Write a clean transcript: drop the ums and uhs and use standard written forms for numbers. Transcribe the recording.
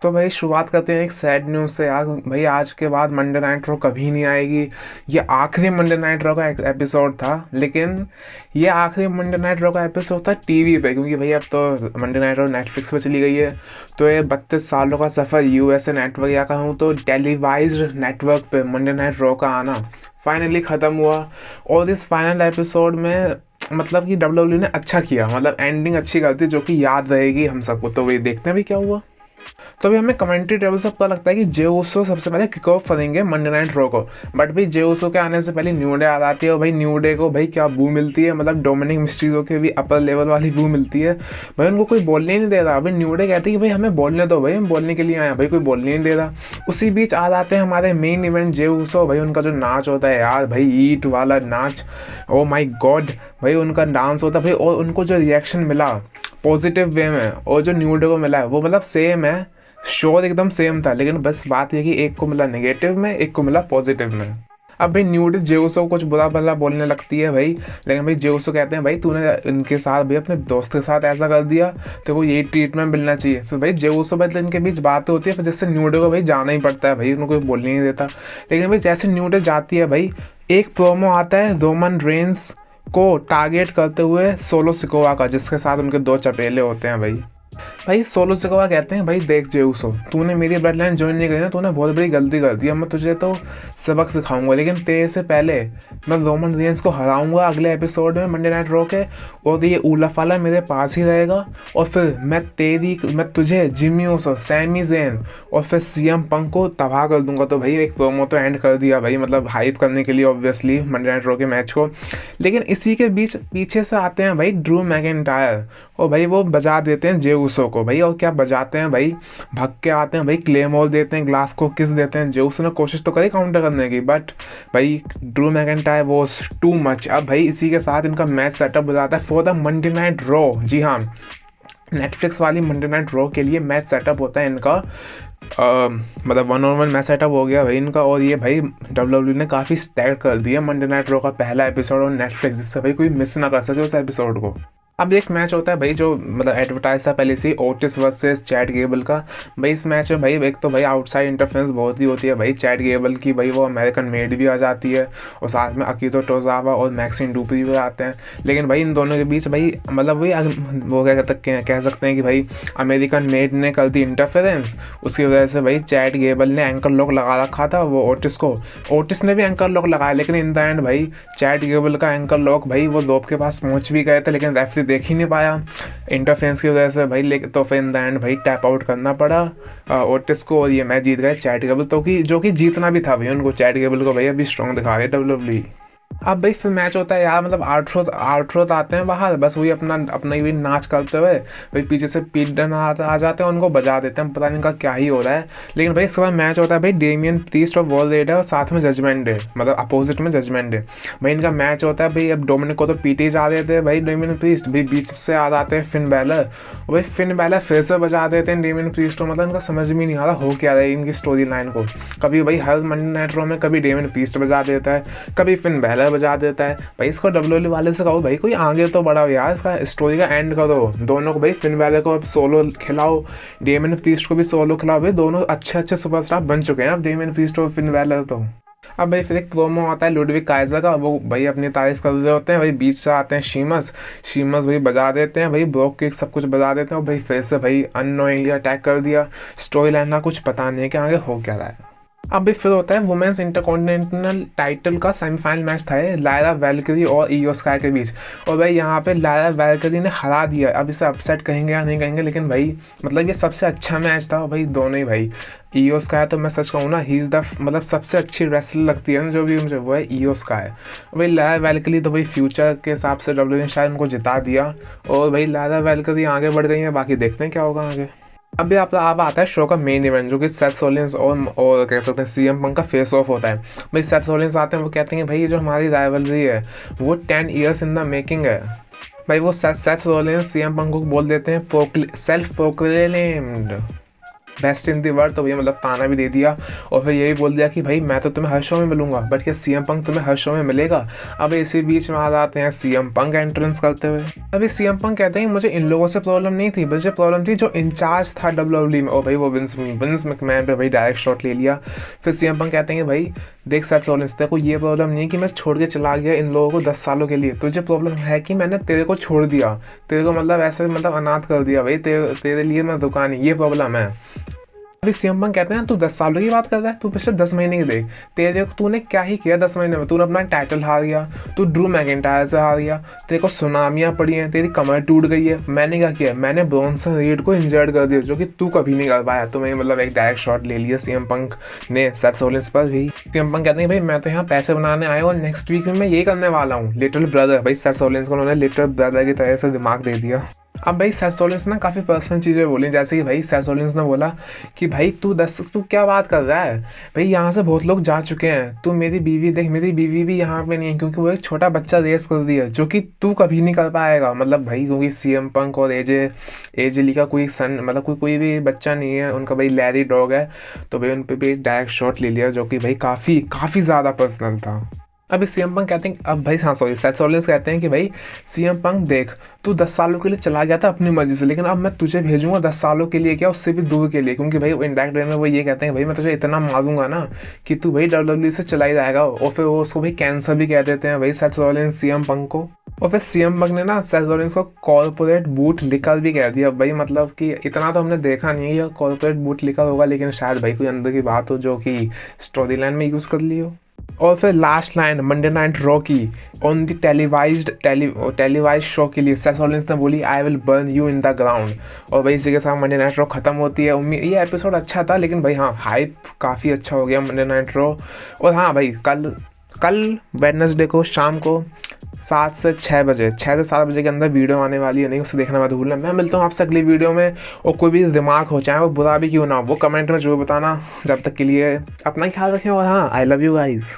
तो भाई शुरुआत करते हैं एक सैड न्यूज़ से यार। भाई आज के बाद मंडे नाइट रो कभी नहीं आएगी। ये आखिरी मंडे नाइट रो का एपिसोड था, लेकिन ये आखिरी मंडे नाइट रो का एपिसोड था टीवी पे, क्योंकि भाई अब तो मंडे नाइट रो नेटफ्लिक्स पे चली गई है। तो ये 32 सालों का सफ़र यूएसए नेटवर्क या कहूँ तो टेलीवाइज्ड नेटवर्क पे मंडे नाइट रो का आना फाइनली ख़त्म हुआ। और इस फाइनल एपिसोड में मतलब कि डब्ल्यू ने अच्छा किया, मतलब एंडिंग अच्छी कर दी जो कि याद रहेगी हम सबको। तो वही देखते हैं भाई क्या हुआ। तो अभी हमें कमेंट्री टेबल से पता लगता है कि जे उसो सबसे पहले किक ऑफ करेंगे मंडे नाइट रो को। बट भाई जे उसो के आने से पहले न्यू डे आ जाती है, और भाई न्यू डे को भाई क्या बू मिलती है, मतलब डोमिनिक मिस्टीरियो के भी अपर लेवल वाली बू मिलती है। भाई उनको कोई बोलने ही नहीं दे रहा। भाई न्यू डे कहती है कि भाई हमें बोलने दो, भाई हम बोलने के लिए आए हैं। भाई कोई बोलने ही नहीं दे रहा। उसी बीच आ जाते हैं हमारे मेन इवेंट जे उसो। भाई उनका जो नाच होता है यार, भाई ईट वाला नाच, ओ माई गॉड। भाई उनका डांस होता है भाई, और उनको जो रिएक्शन मिला पॉजिटिव वे में, और जो न्यू डे को मिला है वो मतलब सेम है। शोर एकदम सेम था, लेकिन बस बात ये कि एक को मिला नेगेटिव में, एक को मिला पॉजिटिव में। अब भाई न्यूड जेउसो को कुछ बुरा भला बोलने लगती है भाई, लेकिन भाई जेउसो कहते हैं भाई तूने इनके साथ भाई अपने दोस्त के साथ ऐसा कर दिया, तो को यही ट्रीटमेंट मिलना चाहिए। फिर भाई जेउसो भाई इनके बीच बात होती है, फिर जैसे न्यूडे को भाई जाना ही पड़ता है, भाई उनको कोई बोलने नहीं देता। लेकिन भाई जैसे न्यूडे जाती है भाई, एक प्रोमो आता है रोमन रेंस को टारगेट करते हुए सोलो सिकोवा का, जिसके साथ उनके दो चपेले होते हैं भाई। भाई सोलो सिकोवा कहते हैं भाई देख जेउसो, तूने मेरी ब्लड लाइन ज्वाइन नहीं करी ना, तूने बहुत बड़ी गलती कर दी। अब मैं तुझे तो सबक सिखाऊंगा, लेकिन तेरे से पहले मैं रोमन रियंस को हराऊंगा अगले एपिसोड में मंडे नाइट रो के, और ये उलाफाला मेरे पास ही रहेगा। और फिर मैं तुझे जिमी ओसो, सैमी ज़ेन और फिर सीएम पंक को तबाह कर दूंगा। तो भाई एक प्रोमो तो एंड कर दिया भाई, मतलब हाइप करने के लिए ऑब्वियसली मंडे नाइट रो के मैच को। लेकिन इसी के बीच पीछे से आते हैं भाई ड्रू मैकिंटायर, और भाई वो बजा देते हैं जे उसो को भाई। और क्या बजाते हैं भाई, भाग के आते हैं भाई, क्लेमोर देते हैं, ग्लास को किस देते हैं। जे उसो ने कोशिश तो करी काउंटर करने की, बट भाई Drew McIntyre was too much. अब भाई इसी के साथ इनका मैच सेटअप हो जाता है for the Monday night Raw. जी हाँ, नेटफ्लिक्स वाली मंडे नाइट रॉ के लिए मैच सेटअप होता है इनका। मतलब 1-on-1 मैच सेटअप हो गया भाई इनका। और ये भाई डब्ल्यू ने काफ़ी स्टैग कर दिया मंडे नाइट रॉ का पहला एपिसोड और नेटफ्लिक्स, जिससे भाई कोई मिस ना कर सके उस एपिसोड को। अब एक मैच होता है भाई जो मतलब एडवर्टाइज था पहले से, ओटिस वर्सेस चैट गेबल का। भाई इस मैच में भाई एक तो भाई आउटसाइड इंटरफेरेंस बहुत ही होती है भाई। चैट गेबल की भाई वो अमेरिकन मेड भी आ जाती है, और साथ में अकीतो टोजावा और मैक्सिन डुपरी भी आते हैं। लेकिन भाई इन दोनों के बीच भाई मतलब वही वो कह सकते हैं कि भाई अमेरिकन मेड ने कर दी इंटरफेरेंस। उसकी वजह से भाई चैट गेबल ने एंकर लॉक लगा रखा था वो ओटिस को, ओटिस ने भी एंकर लॉक लगाया, लेकिन इन द एंड भाई चैट गेबल का एंकर लॉक भाई वो रोप के पास पहुंच भी गए थे, लेकिन रेफरी देख ही नहीं पाया इंटरफेरेंस की वजह से भाई। लेकिन तो फिर इन द एंड भाई टैप आउट करना पड़ा ओटिस को, और ये मैच जीत गए चैट गेबल। तो कि जो कि जीतना भी था भाई उनको, चैट गेबल को भाई अभी स्ट्रॉन्ग दिखा रहे डब्ल्यूडब्ल्यू। अब भाई फिर मैच होता है यार, मतलब आउटरोथ आते हैं बाहर, बस वही अपना अपना ही नाच करते हुए भाई पीछे से पीट डन आ जाते हैं, उनको बजा देते हैं, पता नहीं इनका क्या ही हो रहा है। लेकिन भाई इस बार मैच होता है भाई डेमियन प्रीस्ट और वॉल रेड है, और साथ में जजमेंट डे, मतलब अपोजिट में जजमेंट डे। भाई इनका मैच होता है भाई। अब डोमिनिक को तो पीटे जा रहे थे भाई डेमियन प्रीस्ट, भाई बीच से आ जाते हैं फिन बैलर, और भाई फिन बैलर फिर से बजा देते हैं डेमियन प्रीस्ट को। मतलब इनका समझ में नहीं आ रहा हो क्या रहा है इनकी स्टोरी लाइन को। कभी भाई हर मंडे नाइट रॉ में कभी डेमियन प्रीस्ट बजा देता है, कभी फिन बैलर बजा देता है। भाई इसको डब्ल्यूडब्ल्यू वाले से कहो भाई कोई आगे तो बढ़ाओ यार, इसका स्टोरी का एंड करो। दोनों को भाई फिन बैलर को अब सोलो खिलाओ, डेमियन प्रीस्ट को भी सोलो खिलाओ। भाई दोनों अच्छे अच्छे सुपरस्टार बन चुके हैं अब डेमियन प्रीस्ट और फिन बैलर तो। अब भाई फिर एक प्रोमो आता है लुडविग काइजर का, वो भाई अपनी तारीफ कर रहे होते हैं। भाई बीच से आते हैं शीमस भाई बजा देते हैं भाई, ब्रोक किक सब कुछ बजा देते हैं, और भाई फिर से भाई अननोइंगली अटैक कर दिया। स्टोरी लाइन का कुछ पता नहीं है कि आगे हो क्या रहा है। अब भी फिर होता है वुमेन्स इंटरकॉन्टिनेंटल टाइटल का सेमीफाइनल मैच था लायरा वैल्करी और ईओ स्काई के बीच, और भाई यहाँ पे लायरा वैल्करी ने हरा दिया। अब इसे अपसेट कहेंगे या नहीं कहेंगे, लेकिन भाई मतलब ये सबसे अच्छा मैच था भाई दोनों ही भाई। ईओ स्काई तो मैं सच कहूँ ना, ही इज़ द मतलब सबसे अच्छी रेसलर लगती है ना जो भी मुझे, वो है ईओ स्काई। भाई लायरा वैल्करी तो भाई फ्यूचर के हिसाब से डब्ल्यू ने शायद उनको जिता दिया, और भाई लायरा वैल्करी आगे बढ़ गई है। बाकी देखते हैं क्या होगा आगे। अभी अब आता है शो का मेन इवेंट, जो कि सेथ रॉलिंस और कह सकते हैं सीएम पंक का फेस ऑफ होता है। भाई सेथ रॉलिंस आते हैं, वो कहते हैं कि भाई ये जो हमारी राइवलरी है वो 10 ईयर्स इन द मेकिंग है। भाई वो सेथ रॉलिंस सीएम पंक को बोल देते हैं self proclaimed best in the world, तो भैया मतलब ताना भी दे दिया और फिर ये भी बोल दिया कि भाई मैं तो तुम्हें हर शो में मिलूंगा, बट क्या सीएम पंक तुम्हें हर शो में मिलेगा। अब इसी बीच में आ जाते हैं सीएम पंक एंट्रेंस करते हुए। अभी सीएम पंक कहते हैं मुझे इन लोगों से प्रॉब्लम नहीं थी, मुझे प्रॉब्लम थी जो इंचार्ज था डब्ल्यूडब्ल्यूई में, और भाई वो विंस मैकमैन पे भाई डायरेक्ट शॉट ले लिया। फिर सीएम पंक कहते हैं कि भाई देख सेथ रॉलिंस, तेरे को ये प्रॉब्लम नहीं है कि मैं छोड़ के चला गया इन लोगों को 10 सालों के लिए, तुझे प्रॉब्लम है कि मैंने तेरे को छोड़ दिया, तेरे को मतलब ऐसे मतलब अनाथ कर दिया भाई, तेरे लिए मैं दुकान, ये प्रॉब्लम है। अभी सीएम पंक कहते हैं तू 10 सालों की बात कर रहा है, तू पिछले 10 महीने की देख, तेरे तूने क्या ही किया 10 महीने में। तूने अपना टाइटल हार गया, तू ड्रू मैकिंटायर से हार गया, तेरे को सुनामियाँ पड़ी हैं, तेरी कमर टूट गई है। मैंने क्या किया, मैंने ब्रॉन्सन रीड को इंजर्ड कर दिया, जो कि तू कभी नहीं कर पाया। तो मैं मतलब एक डायरेक्ट शॉट ले लिया सीएम पंक ने सेथ रॉलिंस पर भी। सीएम पंक कहते हैं भाई मैं तो यहाँ पैसे बनाने आया हूँ और नेक्स्ट वीक में मैं ये करने वाला हूँ, लिटिल ब्रदर। भाई सेथ रॉलिंस को उन्होंने लिटिल ब्रदर की तरह से दिमाग दे दिया। अब भाई सेथ रॉलिंस ने काफ़ी पर्सनल चीज़ें बोली, जैसे कि भाई सेथ रॉलिंस ने बोला कि भाई तू क्या बात कर रहा है, भाई यहाँ से बहुत लोग जा चुके हैं, तू मेरी बीवी देख, मेरी बीवी भी यहाँ पे नहीं है, क्योंकि वो एक छोटा बच्चा रेस कर दिया जो कि तू कभी नहीं कर पाएगा। मतलब भाई क्योंकि सीएम पंक और एजे ली का कोई सन मतलब कोई भी बच्चा नहीं है, उनका भाई लैरी डॉग है, तो भाई उन पर भी डायरेक्ट शॉट ले लिया, जो कि भाई काफ़ी ज़्यादा पर्सनल था। अभी सीएम पंक कहते हैं अब भाई, हाँ सॉरी, सेथ रॉलिंस कहते हैं कि भाई सीएम पंक देख, तू 10 सालों के लिए चला गया था अपनी मर्जी से, लेकिन अब मैं तुझे भेजूंगा 10 सालों के लिए, क्या उससे भी दूर के लिए, क्योंकि भाई इनडायरेक्ट वे में वो ये कहते हैं भाई मैं तुझे इतना मारूंगा ना कि तू भाई डब्ल्यूडब्ल्यूई से चला ही जाएगा। और फिर वो उसको भाई कैंसर भी कह देते हैं भाई सेथ रॉलिंस सीएम पंक को। और फिर सीएम पंक ने ना सेथ रॉलिंस को कॉर्पोरेट बूट लिकर भी कह दिया। भाई मतलब कि इतना तो हमने देखा नहीं है कॉर्पोरेट बूट लिकर होगा, लेकिन शायद भाई कोई अंदर की बात हो जो कि स्टोरी लाइन में यूज़ कर ली हो। और फिर last line Monday night raw की ऑन द टेलीवाइज शो के लिए सेथ रॉलिंस ने बोली I will burn you in the ground. और भाई इसी के साथ मंडे नाइट रॉ खत्म होती है। उम्मीद ये एपिसोड अच्छा था, लेकिन भाई हाँ हाइप काफ़ी अच्छा हो गया मंडे नाइट रॉ। और हाँ भाई कल वेडनेसडे को शाम को 7 से 6 बजे 6 से 7 बजे के अंदर वीडियो आने वाली है, नहीं उसे देखना मत भूलना। मैं मिलता हूँ आपसे अगली वीडियो में, और कोई भी दिमाग हो चाहे वो बुरा भी क्यों ना हो वो कमेंट में जरूर बताना। जब तक के लिए अपना ख्याल रखें, और हाँ आई लव यू गाइज।